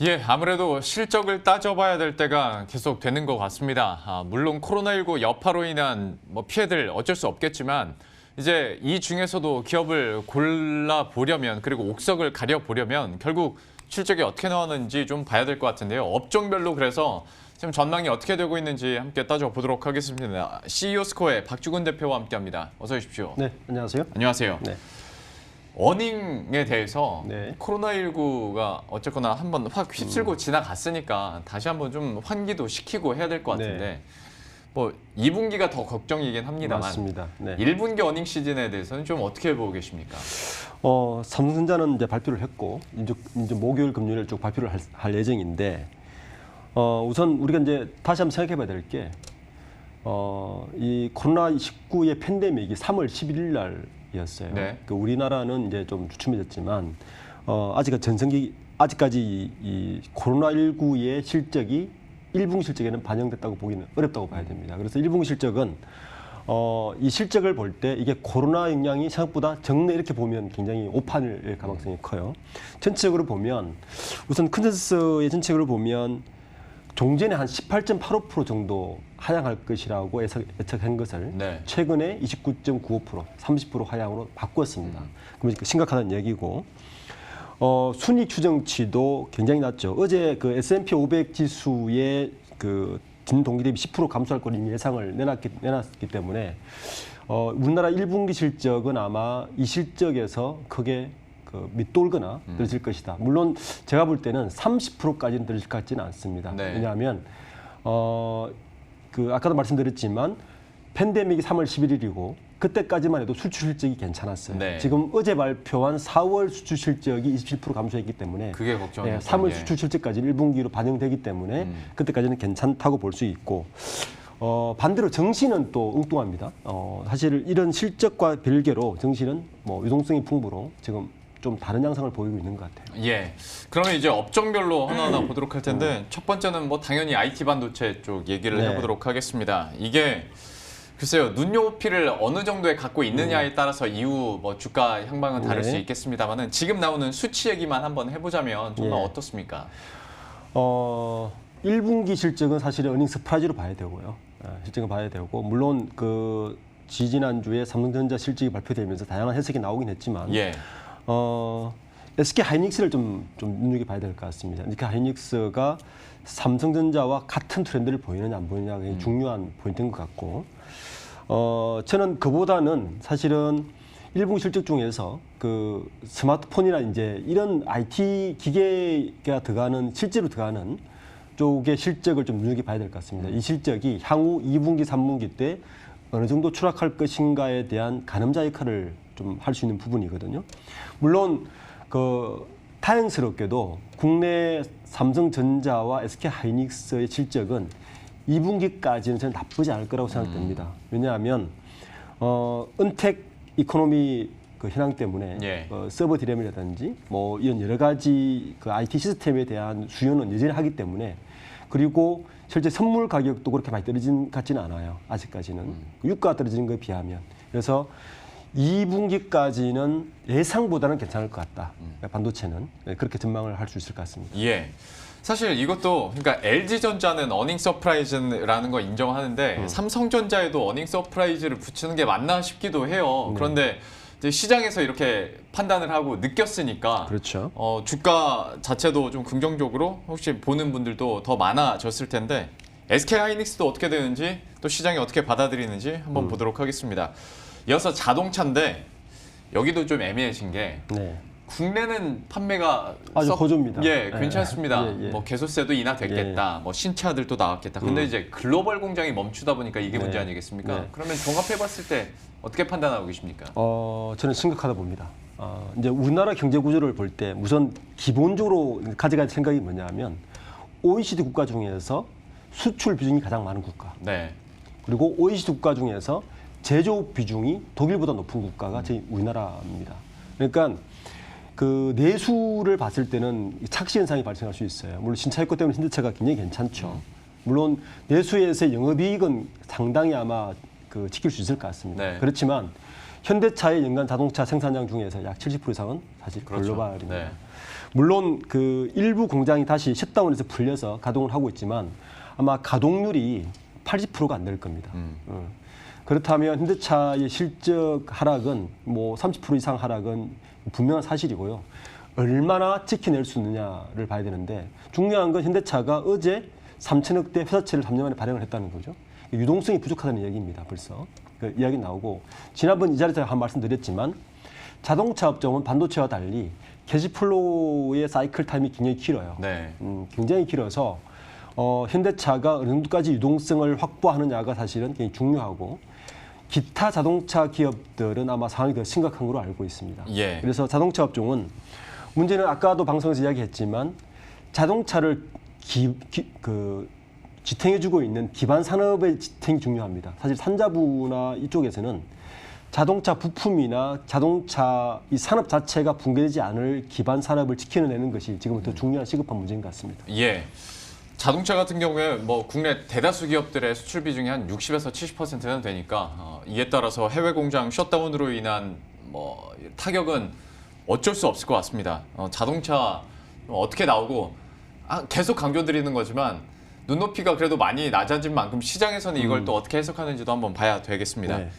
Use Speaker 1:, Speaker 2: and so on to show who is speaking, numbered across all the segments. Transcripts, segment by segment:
Speaker 1: 예, 아무래도 실적을 따져봐야 될 때가 계속 되는 것 같습니다. 물론 코로나19 여파로 인한 피해들 어쩔 수 없겠지만 이제 이 중에서도 기업을 골라보려면 그리고 옥석을 가려보려면 결국 실적이 어떻게 나왔는지 좀 봐야 될 것 같은데요. 업종별로 그래서 지금 전망이 어떻게 되고 있는지 함께 따져보도록 하겠습니다. CEO 스코어의 박주근 대표와 함께합니다. 어서 오십시오.
Speaker 2: 네, 안녕하세요.
Speaker 1: 안녕하세요.
Speaker 2: 네.
Speaker 1: 어닝에 대해서
Speaker 2: 네.
Speaker 1: 코로나19가 어쨌거나 한번 확 휩쓸고 지나갔으니까 다시 한번 좀 환기도 시키고 해야 될 것 같은데 뭐 2분기가 더 걱정이긴 합니다만
Speaker 2: 맞습니다. 네.
Speaker 1: 1분기 어닝 시즌에 대해서는 좀 어떻게 보고 계십니까?
Speaker 2: 삼성전자는 이제 발표를 했고 이제 목요일 금요일 쭉 발표를 할 예정인데 우선 우리가 이제 다시 한번 생각해봐야 될 게 이 코로나19의 팬데믹이 3월 11일 날이었어요.
Speaker 1: 네.
Speaker 2: 그 우리나라는 이제 좀 주춤해졌지만 아직까지 이 코로나19의 실적이 1분기 실적에는 반영됐다고 보기는 어렵다고 봐야 됩니다. 그래서 1분기 실적은 이 실적을 볼 때 이게 코로나 영향이 생각보다 적네 이렇게 보면 굉장히 오판일 가능성이 커요. 전체적으로 보면 우선 컨센서스의 전체적으로 보면 종전에 한 18.85% 정도 하향할 것이라고 예측한 것을
Speaker 1: 네.
Speaker 2: 최근에 29.95%, 30% 하향으로 바꿨습니다. 그러면 심각하다는 얘기고 순이익 추정치도 굉장히 낮죠. 어제 그 S&P 500 지수의 그 진동기 대비 10% 감소할 거를 이미 예상을 내놨기 때문에 우리나라 1분기 실적은 아마 이 실적에서 크게 밑돌거나 떨어질 것이다. 물론 제가 볼 때는 30%까지는 떨어질 것 같지는 않습니다.
Speaker 1: 네.
Speaker 2: 왜냐하면 아까도 말씀드렸지만 팬데믹이 3월 11일이고 그때까지만 해도 수출 실적이 괜찮았어요.
Speaker 1: 네.
Speaker 2: 지금 어제 발표한 4월 수출 실적이 27% 감소했기 때문에
Speaker 1: 그게 걱정이에요.
Speaker 2: 3월 수출 실적까지 1분기로 반영되기 때문에 그때까지는 괜찮다고 볼 수 있고 반대로 정시는 또 엉뚱합니다. 사실 이런 실적과 별개로 정시는 유동성이 풍부로 지금 좀 다른 양상을 보이고 있는 것 같아요.
Speaker 1: 예. 그러면 이제 업종별로 하나하나 보도록 할 텐데 첫 번째는 당연히 IT 반도체 쪽 얘기를
Speaker 2: 네.
Speaker 1: 해보도록 하겠습니다. 이게 글쎄요, 눈높이를 어느 정도에 갖고 있느냐에 따라서 이후 주가 향방은 다를
Speaker 2: 네.
Speaker 1: 수 있겠습니다만은 지금 나오는 수치 얘기만 한번 해보자면 정말
Speaker 2: 예.
Speaker 1: 어떻습니까?
Speaker 2: 1분기 실적은 사실은 어닝 서프라이즈로 봐야 되고요. 실적을 봐야 되고 물론 지지난주에 삼성전자 실적이 발표되면서 다양한 해석이 나오긴 했지만
Speaker 1: 예.
Speaker 2: SK 하이닉스를 좀 눈여겨봐야 될 것 같습니다. SK 하이닉스가 삼성전자와 같은 트렌드를 보이느냐 안 보이느냐가 굉장히 중요한 포인트인 것 같고 저는 그보다는 사실은 1분기 실적 중에서 스마트폰이나 이제 이런 IT 기계가 실제로 들어가는 쪽의 실적을 좀 눈여겨봐야 될 것 같습니다. 이 실적이 향후 2분기, 3분기 때 어느 정도 추락할 것인가에 대한 가늠자 역할을 좀 할 수 있는 부분이거든요. 물론 다행스럽게도 국내 삼성전자와 SK 하이닉스의 실적은 2분기까지는 저는 나쁘지 않을 거라고 생각됩니다. 왜냐하면 은택 이코노미 현황 때문에
Speaker 1: 예.
Speaker 2: 서버 디램이라든지 이런 여러 가지 IT 시스템에 대한 수요는 여전히 하기 때문에 그리고 실제 선물 가격도 그렇게 많이 떨어진 것 같지는 않아요. 아직까지는. 유가가 떨어지는 것에 비하면. 그래서 2분기까지는 예상보다는 괜찮을 것 같다. 반도체는 그렇게 전망을 할 수 있을 것 같습니다.
Speaker 1: 예. 사실 이것도 그러니까 LG전자는 어닝 서프라이즈라는 거 인정하는데 삼성전자에도 어닝 서프라이즈를 붙이는 게 맞나 싶기도 해요. 그런데 이제 시장에서 이렇게 판단을 하고 느꼈으니까
Speaker 2: 그렇죠.
Speaker 1: 주가 자체도 좀 긍정적으로 혹시 보는 분들도 더 많아졌을 텐데 SK 하이닉스도 어떻게 되는지 또 시장이 어떻게 받아들이는지 한번 보도록 하겠습니다. 이어서 자동차인데 여기도 좀 애매해진 게
Speaker 2: 네.
Speaker 1: 국내는 판매가
Speaker 2: 아주 호조입니다.
Speaker 1: 예, 괜찮습니다.
Speaker 2: 예.
Speaker 1: 개소세도 인하됐겠다. 신차들도 나왔겠다. 근데 이제 글로벌 공장이 멈추다 보니까 이게 문제
Speaker 2: 네.
Speaker 1: 아니겠습니까?
Speaker 2: 네.
Speaker 1: 그러면 종합해봤을 때 어떻게 판단하고 계십니까?
Speaker 2: 저는 심각하다 봅니다. 이제 우리나라 경제 구조를 볼 때 우선 기본적으로 가져갈 생각이 뭐냐면 OECD 국가 중에서 수출 비중이 가장 많은 국가.
Speaker 1: 네.
Speaker 2: 그리고 OECD 국가 중에서 제조업 비중이 독일보다 높은 국가가 저희 우리나라입니다. 그러니까 내수를 봤을 때는 착시 현상이 발생할 수 있어요. 물론 신차입고 때문에 현대차가 굉장히 괜찮죠. 물론 내수에서의 영업이익은 상당히 아마 그 지킬 수 있을 것 같습니다.
Speaker 1: 네.
Speaker 2: 그렇지만 현대차의 연간 자동차 생산량 중에서 약 70% 이상은 사실
Speaker 1: 그렇죠.
Speaker 2: 글로벌입니다.
Speaker 1: 네.
Speaker 2: 물론 그 일부 공장이 다시 셧다운에서 풀려서 가동을 하고 있지만 아마 가동률이 80%가 안 될 겁니다. 그렇다면 현대차의 실적 하락은 뭐 30% 이상 하락은 분명한 사실이고요. 얼마나 지켜낼 수 있느냐를 봐야 되는데 중요한 건 현대차가 어제 3천억대 회사채를 3년 만에 발행을 했다는 거죠. 유동성이 부족하다는 얘기입니다. 벌써 그 이야기 나오고 지난번 이 자리에서 한 말씀드렸지만 자동차 업종은 반도체와 달리 캐시플로우의 사이클 타임이 굉장히 길어요.
Speaker 1: 네.
Speaker 2: 굉장히 길어서 현대차가 어느 정도까지 유동성을 확보하느냐가 사실은 굉장히 중요하고 기타 자동차 기업들은 아마 상황이 더 심각한 걸로 알고 있습니다.
Speaker 1: 예.
Speaker 2: 그래서 자동차 업종은 문제는 아까도 방송에서 이야기했지만 자동차를 지탱해주고 있는 기반 산업의 지탱이 중요합니다. 사실 산자부나 이쪽에서는 자동차 부품이나 자동차 이 산업 자체가 붕괴되지 않을 기반 산업을 지켜내는 것이 지금부터 중요한 시급한 문제인 것 같습니다.
Speaker 1: 예. 자동차 같은 경우에 뭐 국내 대다수 기업들의 수출 비중이 한 60에서 70%는 되니까 이에 따라서 해외 공장 셧다운으로 인한 뭐 타격은 어쩔 수 없을 것 같습니다. 자동차 어떻게 나오고 계속 강조드리는 거지만 눈높이가 그래도 많이 낮아진 만큼 시장에서는 이걸 또 어떻게 해석하는지도 한번 봐야 되겠습니다.
Speaker 2: 네.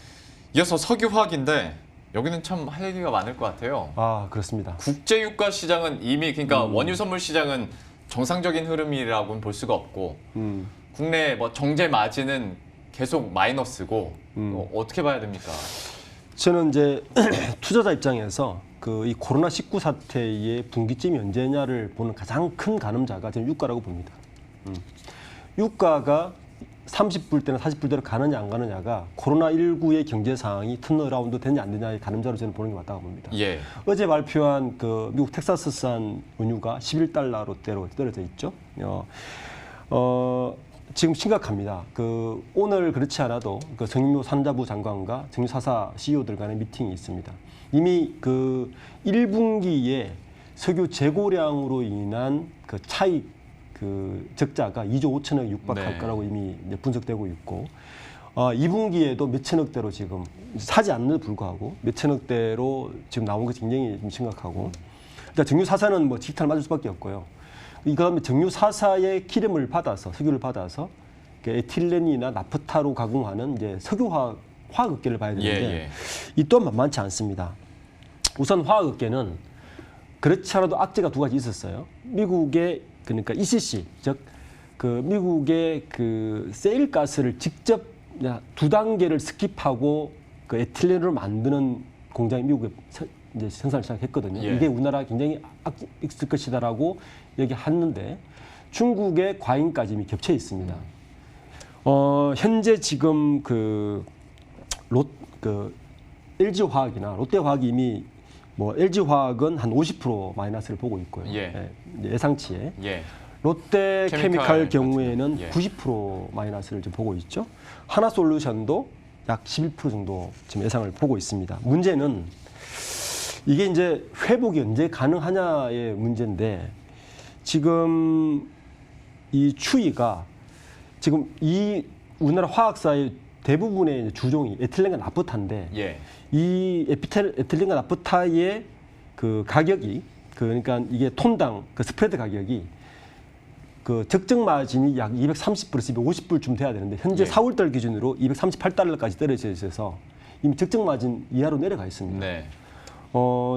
Speaker 1: 이어서 석유화학인데 여기는 참 할 얘기가 많을 것 같아요.
Speaker 2: 아, 그렇습니다.
Speaker 1: 국제유가 시장은 이미 그러니까 원유 선물 시장은 정상적인 흐름이라고는 볼 수가 없고 국내 뭐 정제 마진은 계속 마이너스고 어떻게 봐야 됩니까?
Speaker 2: 저는 이제 투자자 입장에서 그 이 코로나19 사태의 분기점이 언제냐를 보는 가장 큰 가늠자가 저는 유가라고 봅니다. 유가가 30불대나 40불대로 가느냐 안 가느냐가 코로나19의 경제 상황이 턴어라운드 되냐 안 되냐의 가늠자로 저는 보는 게 맞다고 봅니다.
Speaker 1: 예.
Speaker 2: 어제 발표한 그 미국 텍사스산 원유가 11달러대로 떨어져 있죠. 지금 심각합니다. 그 오늘 그렇지 않아도 그 정유모 산자부 장관과 정유사사 CEO들 간의 미팅이 있습니다. 이미 그 1분기에 석유 재고량으로 인한 그 차익 그 적자가 2조 5천억 육박할
Speaker 1: 네.
Speaker 2: 거라고 이미 이제 분석되고 있고 2분기에도 몇천억대로 지금 사지 않는 불구하고 몇천억대로 지금 나온 것이 굉장히 좀 심각하고 일단 정유사사는 뭐 직탈 맞을 수밖에 없고요. 이거 정유사사의 기름을 받아서 석유를 받아서 에틸렌이나 나프타로 가공하는 이제 화학업계를 봐야 되는데 이 또한 만만치 않습니다. 우선 화학업계는 그렇지 않아도 악재가 두 가지 있었어요. 미국의 그러니까 ECC 즉 그 미국의 그 세일 가스를 직접 두 단계를 스킵하고 그 에틸렌으로 만드는 공장이 미국에 이제 생산을 시작했거든요.
Speaker 1: 예.
Speaker 2: 이게 우리나라 굉장히 있을 것이다라고 얘기했는데 중국의 과잉까지 이미 겹쳐 있습니다. 현재 지금 LG 화학이나 롯데 화학이 이미 뭐 LG 화학은 한 50% 마이너스를 보고 있고요.
Speaker 1: 예.
Speaker 2: 예상치에.
Speaker 1: 예.
Speaker 2: 롯데 케미칼 경우에는
Speaker 1: 예.
Speaker 2: 90% 마이너스를 지금 보고 있죠. 하나솔루션도 약 11% 정도 지금 예상을 보고 있습니다. 문제는 이게 이제 회복이 언제 가능하냐의 문제인데 지금 이 추이가 지금 이 우리나라 화학사의 대부분의 주종이 에틸렌과 나프타인데
Speaker 1: 예.
Speaker 2: 이 에틸렌과 나프타의 그 가격이 그러니까 이게 톤당 그 스프레드 가격이 그 적정 마진이 약 230불에서 250불쯤 돼야 되는데 현재
Speaker 1: 예.
Speaker 2: 4월달 기준으로 238달러까지 떨어져 있어서 이미 적정 마진 이하로 내려가 있습니다.
Speaker 1: 네.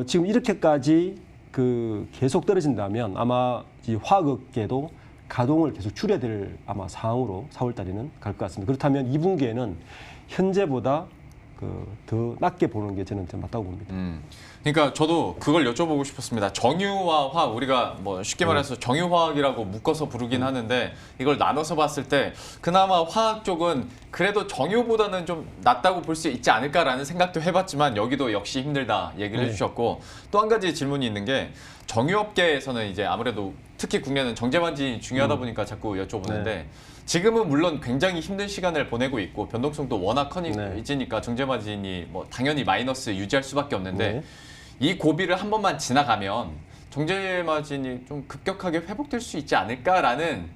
Speaker 2: 지금 이렇게까지 그 계속 떨어진다면 아마 이 화학업계도 가동을 계속 줄여야 될 아마 상황으로 4월달에는 갈 것 같습니다. 그렇다면 2분기에는 현재보다 더 낮게 보는 게 저는 좀 맞다고 봅니다.
Speaker 1: 그러니까 저도 그걸 여쭤보고 싶었습니다. 정유와 화학 우리가 뭐 쉽게 말해서 정유화학이라고 묶어서 부르긴 하는데 이걸 나눠서 봤을 때 그나마 화학 쪽은 그래도 정유보다는 좀 낫다고 볼 수 있지 않을까라는 생각도 해봤지만 여기도 역시 힘들다 얘기를 해주셨고 또 한 가지 질문이 있는 게 정유업계에서는 이제 아무래도 특히 국내는 정제마진이 중요하다 보니까 자꾸 여쭤보는데
Speaker 2: 네.
Speaker 1: 지금은 물론 굉장히 힘든 시간을 보내고 있고 변동성도 워낙 커지니까 정제마진이 뭐 당연히 마이너스 유지할 수밖에 없는데
Speaker 2: 네.
Speaker 1: 이 고비를 한 번만 지나가면 정제 마진이 좀 급격하게 회복될 수 있지 않을까라는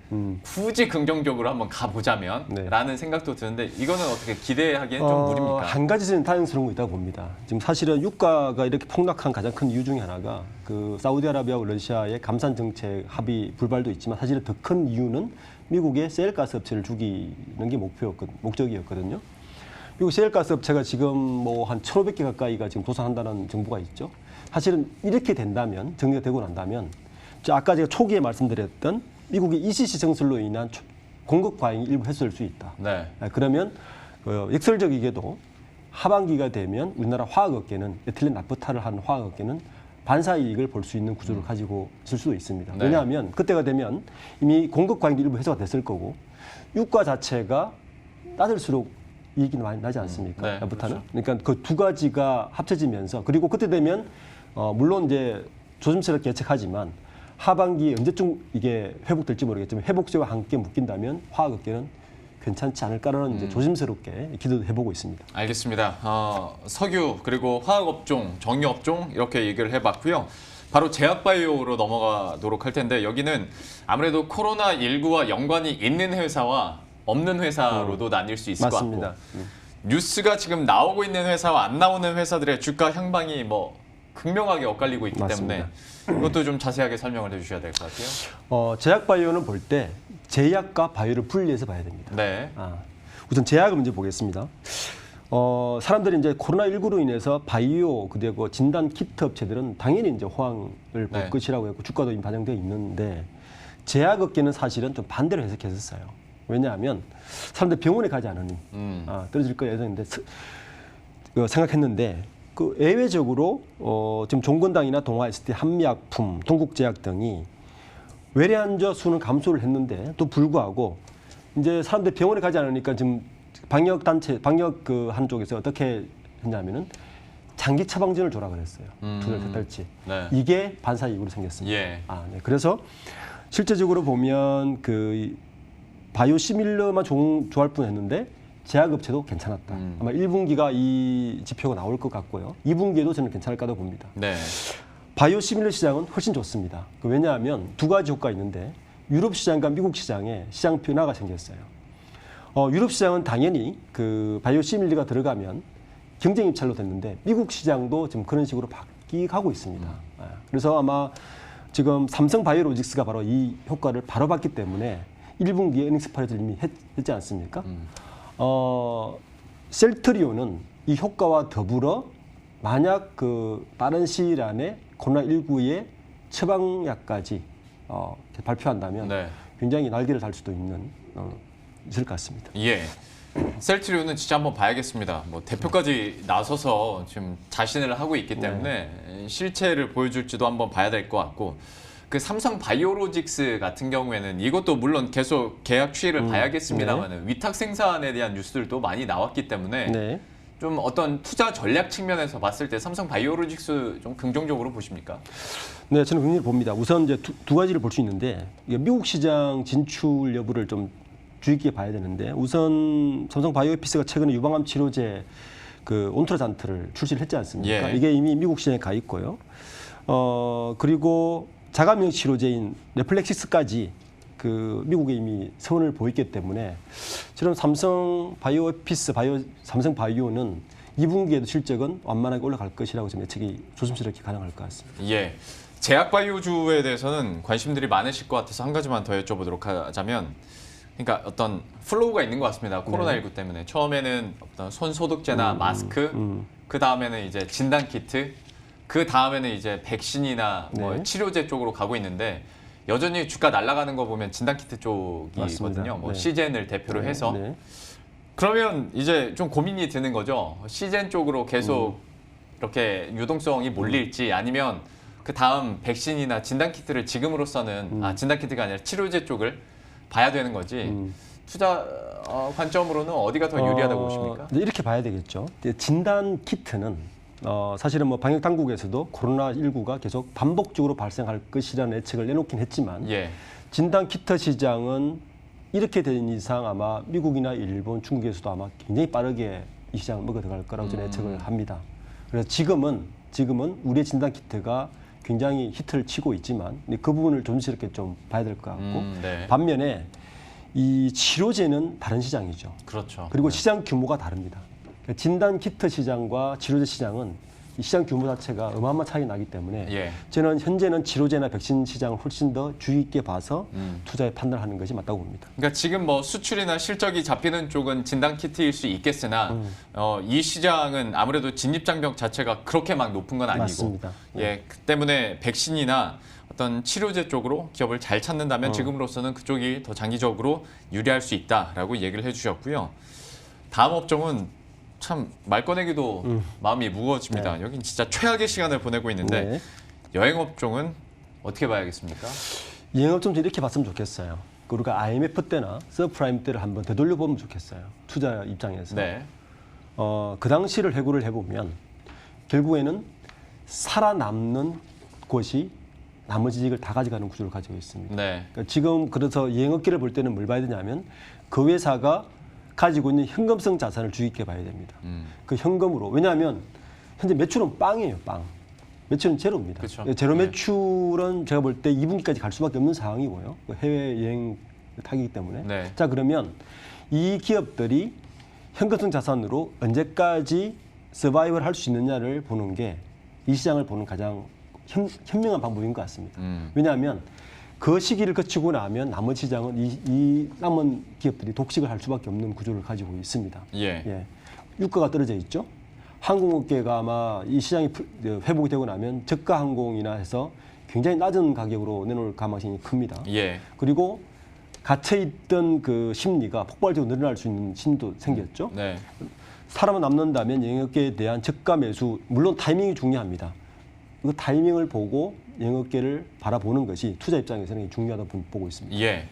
Speaker 1: 굳이 긍정적으로 한번 가보자면
Speaker 2: 네.
Speaker 1: 라는 생각도 드는데 이거는 어떻게 기대하기엔 좀 무리입니까?
Speaker 2: 한 가지 저는 다행스러운 거 있다고 봅니다. 지금 사실은 유가가 이렇게 폭락한 가장 큰 이유 중에 하나가 그 사우디아라비아와 러시아의 감산 정책 합의 불발도 있지만 사실은 더 큰 이유는 미국의 셰일가스 업체를 죽이는 게 목적이었거든요. 미국 셰일가스 업체가 지금 뭐 한 1,500개 가까이가 지금 도산한다는 정보가 있죠. 사실은 이렇게 된다면, 정리가 되고 난다면, 아까 제가 초기에 말씀드렸던 미국의 ECC 정설로 인한 공급 과잉이 일부 해소될 수 있다.
Speaker 1: 네.
Speaker 2: 그러면 역설적이게도 하반기가 되면 우리나라 화학업계는 에틸렌 나프타를 한 화학업계는 반사이익을 볼 수 있는 구조를 가지고 있을 수도 있습니다.
Speaker 1: 네.
Speaker 2: 왜냐하면 그때가 되면 이미 공급 과잉도 일부 해소가 됐을 거고 유가 자체가 낮을수록 이익이 많이 나지 않습니까?
Speaker 1: 네,
Speaker 2: 나프타는.
Speaker 1: 그렇죠.
Speaker 2: 그러니까 그 두 가지가 합쳐지면서 그리고 그때 되면 물론 이제 조심스럽게 예측하지만 하반기 언제쯤 이게 회복될지 모르겠지만 회복세와 함께 묶인다면 화학업계는 괜찮지 않을까라는 이제 조심스럽게 기대도 해보고 있습니다.
Speaker 1: 알겠습니다. 석유 그리고 화학업종, 정유업종 이렇게 얘기를 해봤고요. 바로 제약바이오로 넘어가도록 할 텐데 여기는 아무래도 코로나19와 연관이 있는 회사와 없는 회사로도 나뉠 수 있을
Speaker 2: 맞습니다.
Speaker 1: 것 같고 뉴스가 지금 나오고 있는 회사와 안 나오는 회사들의 주가 향방이 뭐 극명하게 엇갈리고 있기
Speaker 2: 맞습니다.
Speaker 1: 때문에 이것도 좀 자세하게 설명을 해주셔야 될 것 같아요.
Speaker 2: 제약바이오는 볼 때 제약과 바이오를 분리해서 봐야 됩니다.
Speaker 1: 네.
Speaker 2: 우선 제약을 먼저 보겠습니다. 사람들이 이제 코로나19로 인해서 바이오 그리고 진단 키트 업체들은 당연히 이제 호황을 볼
Speaker 1: 네.
Speaker 2: 것이라고 했고 주가도 이미 반영되어 있는데 제약업계는 사실은 좀 반대로 해석했었어요. 왜냐하면 사람들 병원에 가지 않으니 떨어질 거 예상인데 생각했는데 그 예외적으로 지금 종건당이나 동아 ST, 한미약품, 동국제약 등이 외래환자 수는 감소를 했는데 또 불구하고 이제 사람들이 병원에 가지 않으니까 지금 방역 한 쪽에서 어떻게 했냐면은 장기 처방전을 줘라 그랬어요. 두 달, 세 달치.
Speaker 1: 네.
Speaker 2: 이게 반사이익으로 생겼습니다.
Speaker 1: 예.
Speaker 2: 네. 그래서 실제적으로 보면 그 바이오 시밀러만 좋아할 뻔했는데 제약업체도 괜찮았다. 아마 1분기가 이 지표가 나올 것 같고요. 2분기에도 저는 괜찮을 거라고 봅니다.
Speaker 1: 네.
Speaker 2: 바이오 시밀러 시장은 훨씬 좋습니다. 왜냐하면 두 가지 효과가 있는데 유럽 시장과 미국 시장에 시장 변화가 생겼어요. 유럽 시장은 당연히 그 바이오 시밀러가 들어가면 경쟁 입찰로 됐는데 미국 시장도 지금 그런 식으로 바뀌고 있습니다. 그래서 아마 지금 삼성 바이오로직스가 바로 이 효과를 바로 봤기 때문에 1분기에 에닝스 파리를 이미 했지 않습니까? 셀트리온은 이 효과와 더불어 만약 그 빠른 시일 안에 코로나19의 처방약까지 발표한다면
Speaker 1: 네.
Speaker 2: 굉장히 날개를 달 수도 있을 것 같습니다.
Speaker 1: 예. 셀트리온은 진짜 한번 봐야겠습니다. 뭐 대표까지 나서서 지금 자신을 하고 있기 때문에 실체를 보여줄지도 한번 봐야 될 것 같고 그 삼성 바이오로직스 같은 경우에는 이것도 물론 계속 계약 추이를 봐야겠습니다만 위탁 생산에 대한 뉴스들도 많이 나왔기 때문에
Speaker 2: 네.
Speaker 1: 좀 어떤 투자 전략 측면에서 봤을 때 삼성 바이오로직스 좀 긍정적으로 보십니까?
Speaker 2: 네, 저는 긍정적으로 봅니다. 우선 이제 두 가지를 볼 수 있는데 이게 미국 시장 진출 여부를 좀 주의 깊게 봐야 되는데 우선 삼성 바이오에피스가 최근에 유방암 치료제 그 온트라잔트를 출시를 했지 않습니까?
Speaker 1: 예.
Speaker 2: 이게 이미 미국 시장에 가 있고요. 그리고 자가면역 치료제인 레플렉시스까지 그 미국에 이미 선을 보였기 때문에 저는 삼성 바이오에피스, 삼성 바이오는 2분기에도 실적은 완만하게 올라갈 것이라고 좀 예측이 조심스럽게 가능할 것 같습니다.
Speaker 1: 예. 제약바이오주에 대해서는 관심들이 많으실 것 같아서 한 가지만 더 여쭤보도록 하자면 그러니까 어떤 플로우가 있는 것 같습니다. 코로나19 때문에. 처음에는 어떤 손 소독제나 마스크, 그 다음에는 이제 진단 키트, 그 다음에는 이제 백신이나 뭐
Speaker 2: 네.
Speaker 1: 치료제 쪽으로 가고 있는데 여전히 주가 날아가는 거 보면 진단 키트 쪽이거든요.
Speaker 2: 맞습니다.
Speaker 1: 뭐
Speaker 2: 네.
Speaker 1: 시젠을 대표로 해서.
Speaker 2: 네.
Speaker 1: 그러면 이제 좀 고민이 드는 거죠. 시젠 쪽으로 계속 이렇게 유동성이 몰릴지 아니면 그 다음 백신이나 진단 키트를 지금으로서는 진단 키트가 아니라 치료제 쪽을 봐야 되는 거지. 투자 관점으로는 어디가 더 유리하다고 보십니까?
Speaker 2: 이렇게 봐야 되겠죠. 진단 키트는 사실은 뭐 방역 당국에서도 코로나19가 계속 반복적으로 발생할 것이라는 예측을 내놓긴 했지만
Speaker 1: 예.
Speaker 2: 진단 키트 시장은 이렇게 된 이상 아마 미국이나 일본, 중국에서도 아마 굉장히 빠르게 이 시장을 먹어 들어갈 거라고 저는 예측을 합니다. 그래서 지금은 우리의 진단 키트가 굉장히 히트를 치고 있지만 근데 그 부분을 조심스럽게 좀 봐야 될 것 같고
Speaker 1: 네.
Speaker 2: 반면에 이 치료제는 다른 시장이죠.
Speaker 1: 그렇죠.
Speaker 2: 그리고 시장 규모가 다릅니다. 그러니까 진단 키트 시장과 치료제 시장은 이 시장 규모 자체가 어마어마한 차이 나기 때문에
Speaker 1: 예.
Speaker 2: 저는 현재는 치료제나 백신 시장을 훨씬 더 주의 있게 봐서 투자에 판단하는 것이 맞다고 봅니다.
Speaker 1: 그러니까 지금 뭐 수출이나 실적이 잡히는 쪽은 진단 키트일 수 있겠으나 이 시장은 아무래도 진입장벽 자체가 그렇게 막 높은 건 아니고
Speaker 2: 맞습니다.
Speaker 1: 예, 그 때문에 백신이나 어떤 치료제 쪽으로 기업을 잘 찾는다면 지금으로서는 그쪽이 더 장기적으로 유리할 수 있다라고 얘기를 해주셨고요. 다음 업종은 참 말 꺼내기도 마음이 무거워집니다. 여긴 진짜 최악의 시간을 보내고 있는데
Speaker 2: 네.
Speaker 1: 여행 업종은 어떻게 봐야겠습니까?
Speaker 2: 영업 좀 이렇게 봤으면 좋겠어요. 우리가 IMF 때나 서프라임 때를 한번 되돌려 보면 좋겠어요. 투자 입장에서.
Speaker 1: 네.
Speaker 2: 그 당시를 해고를 해보면 결국에는 살아남는 곳이 나머지 이익을 다 가져가는 구조를 가지고 있습니다.
Speaker 1: 네.
Speaker 2: 그러니까 지금 그래서 여행업계를 볼 때는 뭘 봐야 되냐면 그 회사가 가지고 있는 현금성 자산을 주의 깊게 봐야 됩니다. 그 현금으로. 왜냐하면 현재 매출은 빵이에요, 빵. 매출은 제로입니다.
Speaker 1: 그쵸.
Speaker 2: 제로
Speaker 1: 네.
Speaker 2: 매출은 제가 볼 때 2분기까지 갈 수밖에 없는 상황이고요. 해외여행 타기이기 때문에.
Speaker 1: 네.
Speaker 2: 자, 그러면 이 기업들이 현금성 자산으로 언제까지 서바이벌 할 수 있느냐를 보는 게 이 시장을 보는 가장 현명한 방법인 것 같습니다. 왜냐하면 그 시기를 거치고 나면 나머지 시장은 이 남은 기업들이 독식을 할 수밖에 없는 구조를 가지고 있습니다.
Speaker 1: 예.
Speaker 2: 유가가 떨어져 있죠. 항공업계가 아마 이 시장이 회복이 되고 나면 저가 항공이나 해서 굉장히 낮은 가격으로 내놓을 가능성이 큽니다.
Speaker 1: 예.
Speaker 2: 그리고 갇혀있던 그 심리가 폭발적으로 늘어날 수 있는 심리도 생겼죠.
Speaker 1: 네.
Speaker 2: 사람은 남는다면 영업계에 대한 저가 매수, 물론 타이밍이 중요합니다. 그 타이밍을 보고 영업계를 바라보는 것이 투자 입장에서는 중요하다고 보고 있습니다.
Speaker 1: 예.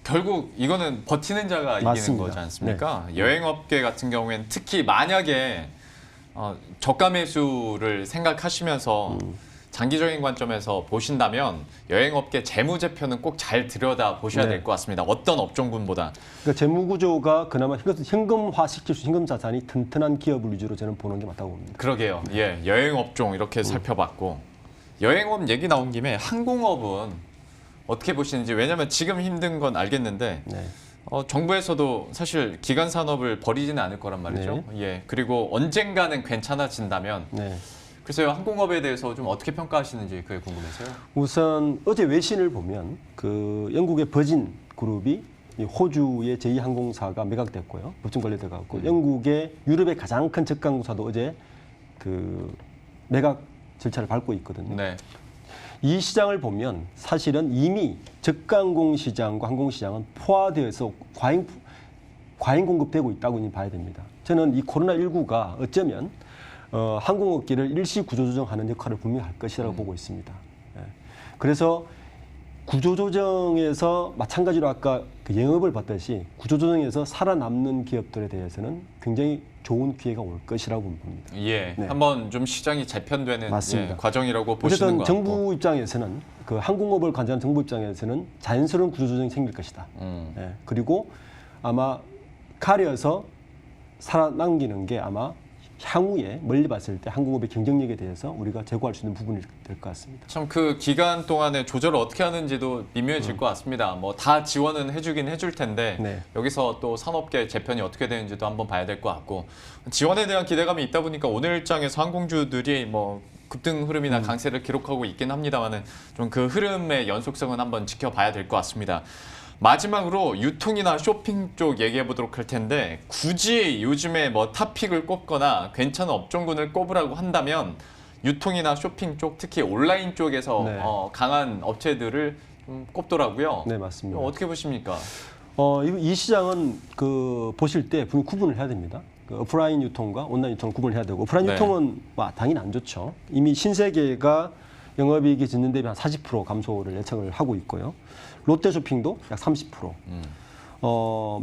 Speaker 1: 결국 이거는 버티는 자가 이기는
Speaker 2: 맞습니다.
Speaker 1: 거지 않습니까? 여행업계 같은 경우에는 특히 만약에 저가 매수를 생각하시면서 장기적인 관점에서 보신다면 여행업계 재무제표는 꼭 잘 들여다 보셔야
Speaker 2: 네.
Speaker 1: 될 것 같습니다. 어떤 업종군보다.
Speaker 2: 그러니까 재무구조가 그나마 현금화시킬 수 현금 자산이 튼튼한 기업을 위주로 저는 보는 게 맞다고 봅니다.
Speaker 1: 그러게요. 예, 여행업종 이렇게 살펴봤고 여행업 얘기 나온 김에 항공업은 어떻게 보시는지 왜냐하면 지금 힘든 건 알겠는데
Speaker 2: 네.
Speaker 1: 정부에서도 사실 기간 산업을 버리지는 않을 거란 말이죠. 예, 그리고 언젠가는 괜찮아진다면
Speaker 2: 네.
Speaker 1: 글쎄요 항공업에 대해서 좀 어떻게 평가하시는지 그게 궁금해서요.
Speaker 2: 우선 어제 외신을 보면 그 영국의 버진 그룹이 이 호주의 제2항공사가 매각됐고요. 법정 관리돼 갖고 영국의 유럽의 가장 큰 저가항공사도 어제 그 매각 절차를 밟고 있거든요.
Speaker 1: 네,
Speaker 2: 이 시장을 보면 사실은 이미 저가항공 시장과 항공 시장은 포화되어서 과잉 공급되고 있다고 이제 봐야 됩니다. 저는 이 코로나19가 어쩌면 항공업계를 일시 구조조정하는 역할을 분명히 할 것이라고 보고 있습니다. 예. 그래서 구조조정에서 마찬가지로 아까 그 영업을 봤듯이 구조조정에서 살아남는 기업들에 대해서는 굉장히 좋은 기회가 올 것이라고 봅니다.
Speaker 1: 예,
Speaker 2: 네.
Speaker 1: 한번 좀 시장이 재편되는
Speaker 2: 맞습니다.
Speaker 1: 과정이라고 보시는
Speaker 2: 어쨌든
Speaker 1: 것
Speaker 2: 정부
Speaker 1: 같고.
Speaker 2: 입장에서는 그 항공업을 관장하는 정부 입장에서는 자연스러운 구조조정이 생길 것이다. 예. 그리고 아마 가려서 살아남기는 게 아마 향후에 멀리 봤을 때 항공업의 경쟁력에 대해서 우리가 제고할 수 있는 부분이 될 것 같습니다.
Speaker 1: 참 그 기간 동안에 조절을 어떻게 하는지도 미묘해질 것 같습니다. 뭐 다 지원은 해주긴 해줄 텐데
Speaker 2: 네.
Speaker 1: 여기서 또 산업계 재편이 어떻게 되는지도 한번 봐야 될 것 같고 지원에 대한 기대감이 있다 보니까 오늘 일장에서 항공주들이 뭐 급등 흐름이나 강세를 기록하고 있긴 합니다만은 좀 그 흐름의 연속성은 한번 지켜봐야 될 것 같습니다. 마지막으로 유통이나 쇼핑 쪽 얘기해 보도록 할 텐데 굳이 요즘에 뭐 탑픽을 꼽거나 괜찮은 업종군을 꼽으라고 한다면 유통이나 쇼핑 쪽 특히 온라인 쪽에서
Speaker 2: 네.
Speaker 1: 강한 업체들을 좀 꼽더라고요.
Speaker 2: 네, 맞습니다.
Speaker 1: 어떻게 보십니까?
Speaker 2: 이 시장은 그 보실 때 분명히 구분을 해야 됩니다. 그 오프라인 유통과 온라인 유통을 구분을 해야 되고 오프라인
Speaker 1: 네.
Speaker 2: 유통은 당연히 안 좋죠. 이미 신세계가 영업이익이 전년 대비 한 40% 감소를 예측을 하고 있고요. 롯데쇼핑도 약 30%.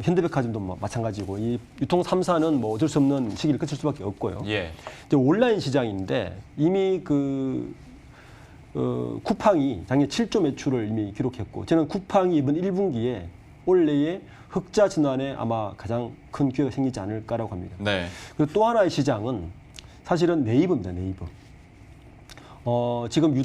Speaker 2: 현대백화점도 마찬가지고 이 유통 3사는 뭐 어쩔 수 없는 시기를 거칠 수밖에 없고요.
Speaker 1: 예.
Speaker 2: 이제 온라인 시장인데 이미 쿠팡이 작년 7조 매출을 이미 기록했고 저는 쿠팡이 이번 1분기에 올해의 흑자 전환에 아마 가장 큰 기회가 생기지 않을까라고 합니다.
Speaker 1: 네.
Speaker 2: 그리고 또 하나의 시장은 사실은 네이버입니다. 네이버. 지금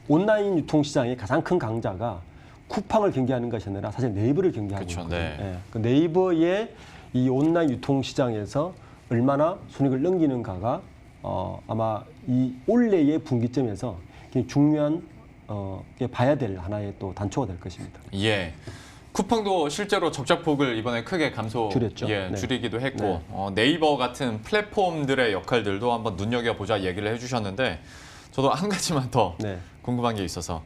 Speaker 2: 온라인 유통 시장의 가장 큰 강자가 쿠팡을 경계하는 것이 아니라 사실 네이버를 경계하고
Speaker 1: 그렇죠,
Speaker 2: 있거든요.
Speaker 1: 네.
Speaker 2: 예, 그 네이버의 이 온라인 유통 시장에서 얼마나 손익을 넘기는가가 아마 이 올해의 분기점에서 굉장히 중요한 봐야 될 하나의 또 단초가 될 것입니다.
Speaker 1: 예. 쿠팡도 실제로 적자폭을 이번에 크게
Speaker 2: 줄였죠. 네.
Speaker 1: 줄이기도 했고
Speaker 2: 네.
Speaker 1: 네이버 같은 플랫폼들의 역할들도 한번 눈여겨보자 얘기를 해주셨는데 저도 한 가지만 더
Speaker 2: 네.
Speaker 1: 궁금한 게 있어서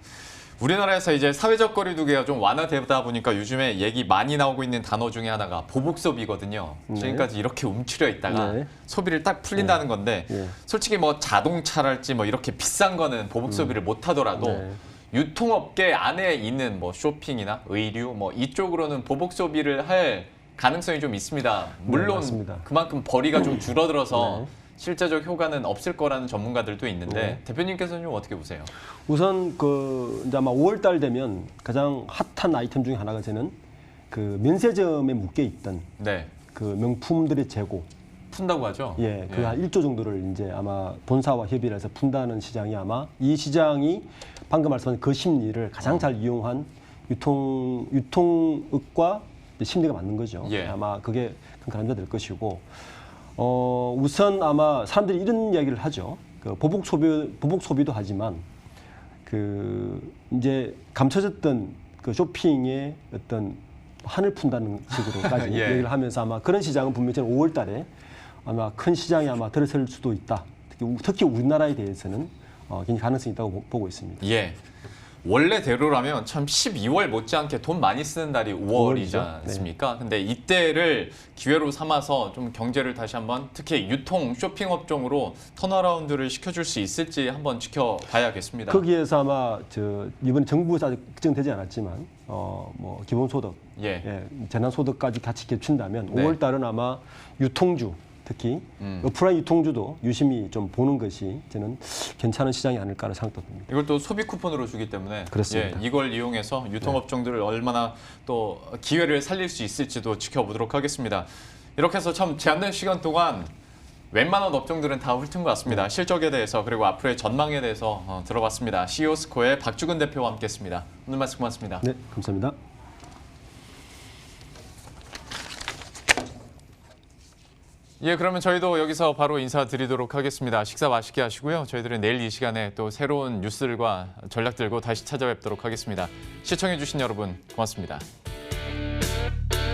Speaker 1: 우리나라에서 이제 사회적 거리두기가 좀 완화되다 보니까 요즘에 얘기 많이 나오고 있는 단어 중에 하나가 보복 소비거든요.
Speaker 2: 네.
Speaker 1: 지금까지 이렇게 움츠려 있다가
Speaker 2: 네.
Speaker 1: 소비를 딱 풀린다는 건데
Speaker 2: 네.
Speaker 1: 솔직히 뭐 자동차랄지 뭐 이렇게 비싼 거는 보복 소비를 못 하더라도
Speaker 2: 네.
Speaker 1: 유통업계 안에 있는 뭐 쇼핑이나 의류 뭐 이쪽으로는 보복 소비를 할 가능성이 좀 있습니다. 물론
Speaker 2: 맞습니다.
Speaker 1: 그만큼 벌이가 좀 줄어들어서
Speaker 2: 네.
Speaker 1: 실제적 효과는 없을 거라는 전문가들도 있는데
Speaker 2: 네.
Speaker 1: 대표님께서는 좀 어떻게 보세요?
Speaker 2: 우선 이제 아마 5월달 되면 가장 핫한 아이템 중에 하나가 저는 그 면세점에 묶여 있던
Speaker 1: 네,
Speaker 2: 그 명품들의 재고,
Speaker 1: 푼다고 하죠.
Speaker 2: 예, 그 한 1조 정도를 이제 아마 본사와 협의를 해서 푼다는 시장이 아마 이 시장이 방금 말씀하신 그 심리를 가장 잘 이용한 유통업과 심리가 맞는 거죠.
Speaker 1: 예.
Speaker 2: 아마 그게 큰 가능성이 될 것이고, 우선 아마 사람들이 이런 이야기를 하죠. 그 보복 소비도 하지만 이제 감춰졌던 그 쇼핑의 어떤 한을 푼다는 식으로까지
Speaker 1: 예.
Speaker 2: 얘기를 하면서 아마 그런 시장은 분명히 저는 5월달에 아마 큰 시장이 아마 들어설 수도 있다. 특히 우리나라에 대해서는 굉장히 가능성이 있다고 보고 있습니다.
Speaker 1: 예. 원래대로라면 참 12월 못지않게 돈 많이 쓰는 달이 5월이지
Speaker 2: 5월이죠.
Speaker 1: 않습니까? 근데 이때를 기회로 삼아서 좀 경제를 다시 한번 특히 유통, 쇼핑 업종으로 턴어라운드를 시켜줄 수 있을지 한번 지켜봐야겠습니다.
Speaker 2: 거기에서 아마 이번 정부에서 아직 결정되지 않았지만 뭐 기본소득,
Speaker 1: 예.
Speaker 2: 재난소득까지 같이 겹친다면
Speaker 1: 네.
Speaker 2: 5월달은 아마 유통주 특히 오프라인 유통주도 유심히 좀 보는 것이 저는 괜찮은 시장이 아닐까라는 생각도 듭니다.
Speaker 1: 이걸 또 소비 쿠폰으로 주기 때문에
Speaker 2: 그렇습니다.
Speaker 1: 예, 이걸 이용해서 유통업종들을 얼마나 또 기회를 살릴 수 있을지도 지켜보도록 하겠습니다. 이렇게 해서 참 제한된 시간 동안 웬만한 업종들은 다 훑은 것 같습니다. 실적에 대해서 그리고 앞으로의 전망에 대해서 들어봤습니다. CEO스코어의 박주근 대표와 함께했습니다. 오늘 말씀 고맙습니다.
Speaker 2: 네, 감사합니다.
Speaker 1: 예, 그러면 저희도 여기서 바로 인사드리도록 하겠습니다. 식사 맛있게 하시고요. 저희들은 내일 이 시간에 또 새로운 뉴스들과 전략 들고 다시 찾아뵙도록 하겠습니다. 시청해주신 여러분 고맙습니다.